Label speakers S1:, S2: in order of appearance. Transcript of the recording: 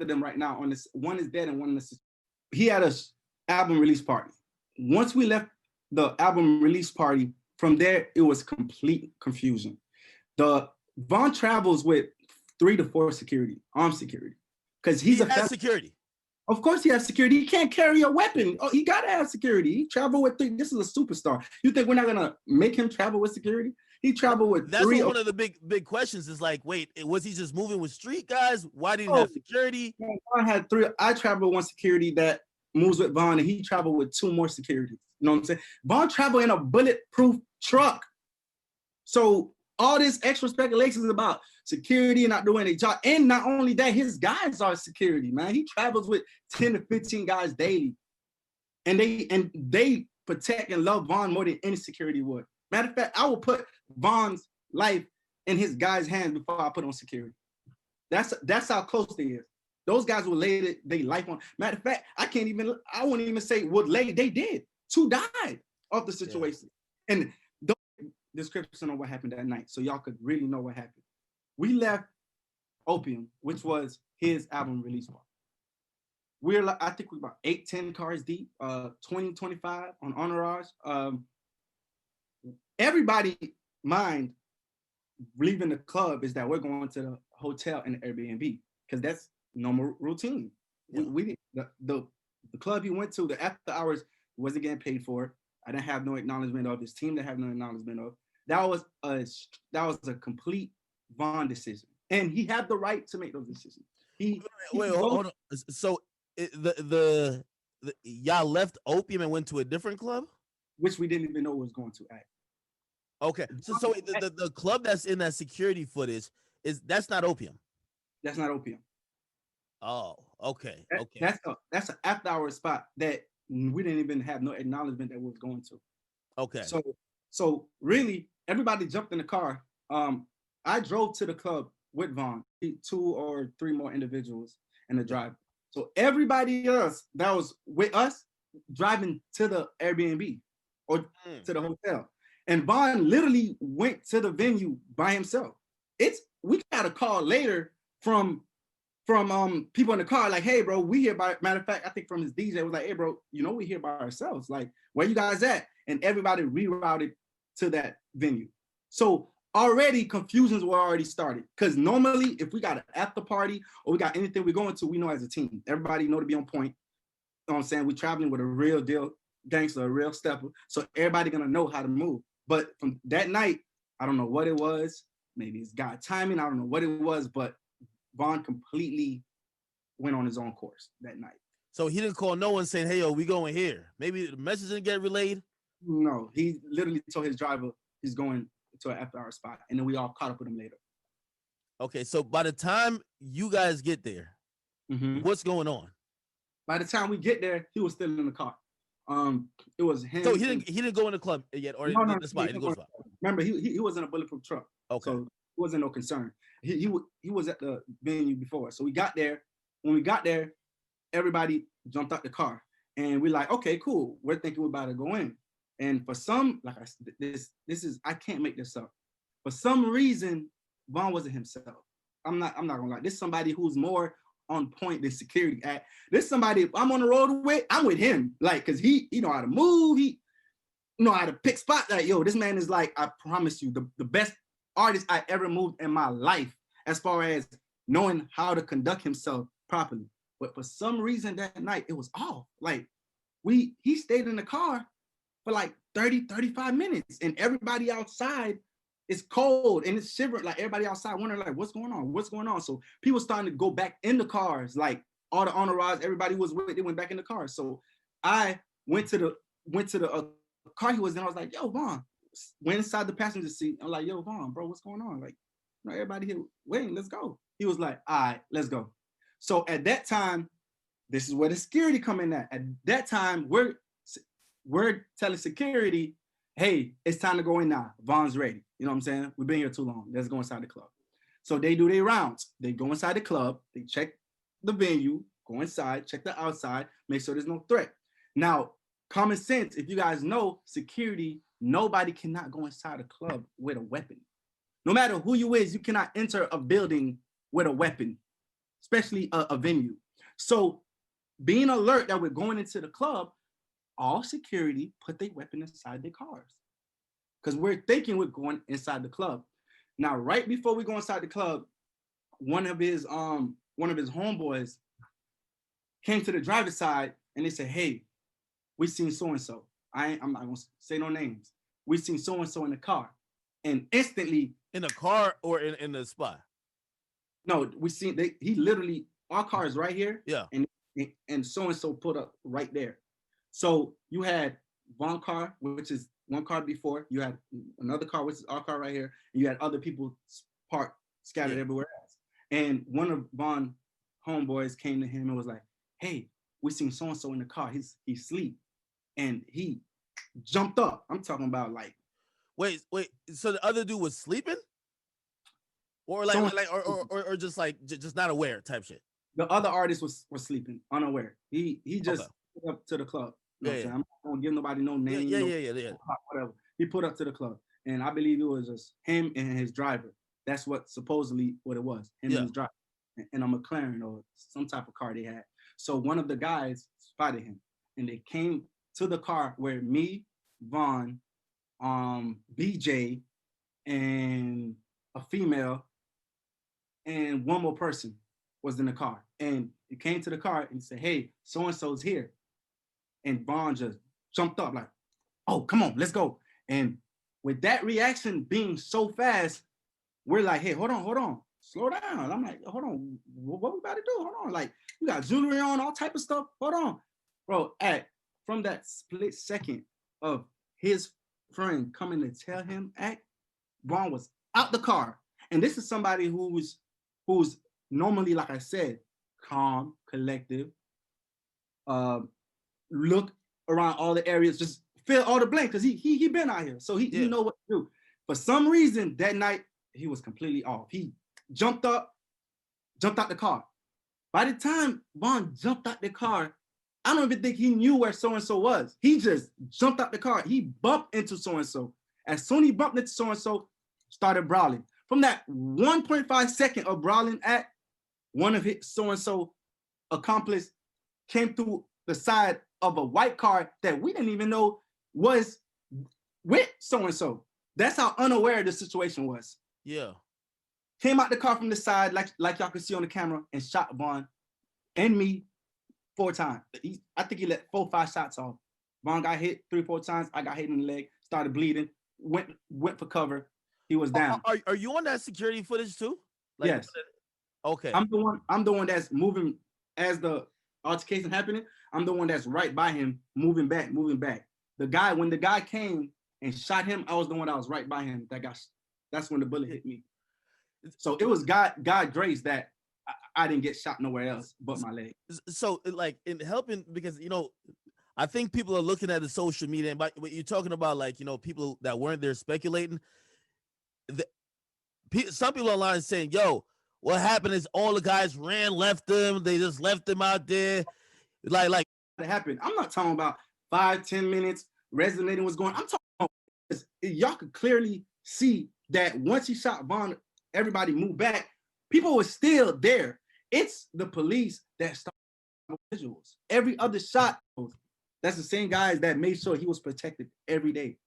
S1: both of them right now on this. One is dead and one is. He had a album release party. Once we left the album release party, from there it was complete confusion. Von travels with 3 to 4 security, armed security, because he
S2: has security.
S1: Of course he has security. He can't carry a weapon. Oh, he gotta have security. He traveled with 3. This is a superstar. You think we're not gonna make him travel with security? He traveled with
S2: That's
S1: 3.
S2: One of the big questions is like, wait, was he just moving with street guys? Why didn't he have security?
S1: Von had 3. I traveled with 1 security that moves with Von, and he traveled with 2 more security. You know what I'm saying? Von traveled in a bulletproof truck. So all this extra speculation is about security and not doing a job. And not only that, his guys are security, man. He travels with 10 to 15 guys daily. And they protect and love Von more than any security would. Matter of fact, I will put Von's life in his guys' hands before I put on security. That's how close they is. Those guys will lay their life on. Matter of fact, I wouldn't even say would lay. They did. 2 died of the situation. Yeah. And the description of what happened that night, so y'all could really know what happened. We left Opium, which was his album release party. We're like, I think we're about 8-10 cars deep, 20-25 on Entourage. Everybody mind leaving the club is that we're going to the hotel and the Airbnb, because that's normal routine. Yeah. The club he went to, the after hours, wasn't getting paid for. I didn't have no acknowledgement of. His team didn't have no acknowledgement of. That was a complete Von decision, and he had the right to make those decisions.
S2: Hold on. So y'all left Opium and went to a different club,
S1: which we didn't even know was going to act.
S2: Okay, so the club that's in that security footage that's not Opium.
S1: That's not Opium.
S2: Oh, okay.
S1: That's an after hour spot that we didn't even have no acknowledgement that we was going to.
S2: Okay.
S1: So really, everybody jumped in the car. I drove to the club with Von, 2 or 3 more individuals in the drive. So everybody else that was with us driving to the Airbnb or to the hotel. And Von literally went to the venue by himself. We got a call later from people in the car, like, hey, bro, we here by, matter of fact, I think from his DJ was like, hey, bro, we here by ourselves. Like, where you guys at? And everybody rerouted to that venue. So already confusions were already started. Because normally, if we got an after party or we got anything we're going to, we know as a team. Everybody know to be on point. You know what I'm saying? We're traveling with a real deal gangster, a real stepper. So everybody gonna know how to move. But from that night, I don't know what it was. Maybe it's God timing. I don't know what it was, but Von completely went on his own course that night.
S2: So he didn't call no one saying, hey, yo, we going here. Maybe the message didn't get relayed?
S1: No, he literally told his driver he's going to an after-hour spot, and then we all caught up with him later.
S2: Okay, so by the time you guys get there, what's going on?
S1: By the time we get there, he was still in the car. It was him.
S2: So he didn't go in the club yet, or the spot. He didn't go to the spot.
S1: Remember, he was in a bulletproof truck.
S2: Okay.
S1: So it wasn't no concern. He was at the venue before. So we got there. When we got there, everybody jumped out the car. And we're like, okay, cool. We're thinking we're about to go in. And for some, like I said, this is, I can't make this up. For some reason, Von wasn't himself. I'm not gonna lie. This is somebody who's more on point than security at. This somebody if I'm on the road with, I'm with him. Like, cause he know how to move, he know how to pick spots. Like, yo, this man is like, I promise you, the best artist I ever moved in my life as far as knowing how to conduct himself properly. But for some reason that night, it was off. Like, he stayed in the car for like 30, 35 minutes, and everybody outside is cold and it's shivering. Like, everybody outside wondering, like, what's going on? What's going on? So people starting to go back in the cars. Like, all the entourage, everybody was with, they went back in the car. So I went to the car he was in. I was like, yo, Von. Went inside the passenger seat. I'm like, yo, Von, bro, what's going on? Like, everybody here waiting, let's go. He was like, all right, let's go. So at that time, this is where the security come in at. At that time, we're telling security, hey, it's time to go in now. Von's ready. You know what I'm saying? We've been here too long. Let's go inside the club. So they do their rounds. They go inside the club. They check the venue, go inside, check the outside, make sure there's no threat. Now, common sense, if you guys know, security, nobody cannot go inside a club with a weapon. No matter who you is, you cannot enter a building with a weapon. especially a venue. So being alert that we're going into the club, all security put their weapon inside their cars because we're thinking we're going inside the club. Now, right before we go inside the club, one of his homeboys came to the driver's side and they said, "Hey, we seen so and so. I'm not gonna say no names. We seen so and so in the car," and instantly
S2: in the car or in the spot.
S1: No, we seen he literally our car is right here.
S2: Yeah.
S1: And so and so put up right there. So you had one car, which is one car before. You had another car, which is our car right here. And you had other people parked scattered everywhere else. And one of Von homeboys came to him and was like, "Hey, we seen so and so in the car. He's asleep," and he jumped up. I'm talking about like.
S2: Wait. So the other dude was sleeping, or or just like just not aware type shit.
S1: The other artist was sleeping, unaware. He just put up to the club. You know what I'm saying? I'm not gonna give nobody no name.
S2: Yeah.
S1: Whatever. He put up to the club, and I believe it was just him and his driver. That's what supposedly what it was. Him and his driver, and a McLaren or some type of car they had. So one of the guys spotted him, and they came to the car where me, Vaughn, BJ, and a female, and one more person was in the car. And he came to the car and said, "Hey, so-and-so's here." And Vaughn just jumped up like, "Oh, come on, let's go." And with that reaction being so fast, we're like, "Hey, hold on, slow down." I'm like, "Hold on, what we about to do? Hold on, like, we got jewelry on, all type of stuff. Hold on." Bro, from that split second of his friend coming to tell him, Vaughn was out the car. And this is somebody who's normally, like I said, calm, collective, look around all the areas, just fill all the blanks because he been out here. So he know what to do. For some reason, that night, he was completely off. He jumped out the car. By the time Vaughn jumped out the car, I don't even think he knew where so-and-so was. He just jumped out the car. He bumped into so-and-so. As soon as he bumped into so-and-so, started brawling. From that 1.5 second of brawling one of his so-and-so accomplice came through the side of a white car that we didn't even know was with so-and-so. That's how unaware the situation was.
S2: Yeah.
S1: Came out the car from the side, like y'all can see on the camera, and shot Vaughn and me 4 times. I think he let 4 or 5 shots off. Vaughn got hit 3 or 4 times. I got hit in the leg, started bleeding, went for cover. He was down.
S2: Are you on that security footage too? Like,
S1: yes.
S2: Okay.
S1: I'm the one that's moving as the altercation happening. I'm the one that's right by him, moving back. When the guy came and shot him, I was the one that was right by him. That's when the bullet hit me. So it was God grace that I didn't get shot nowhere else but my leg.
S2: So like in helping, because I think people are looking at the social media, and but you're talking about like people that weren't there speculating. Some people online saying, "Yo, what happened is all the guys left them. They just left them out there." Like
S1: it happened. I'm not talking about 5-10 minutes resonating what's going on. I'm talking about y'all could clearly see that once he shot Vaughn, everybody moved back. People were still there. It's the police that started visuals. Every other shot, that's the same guys that made sure he was protected every day.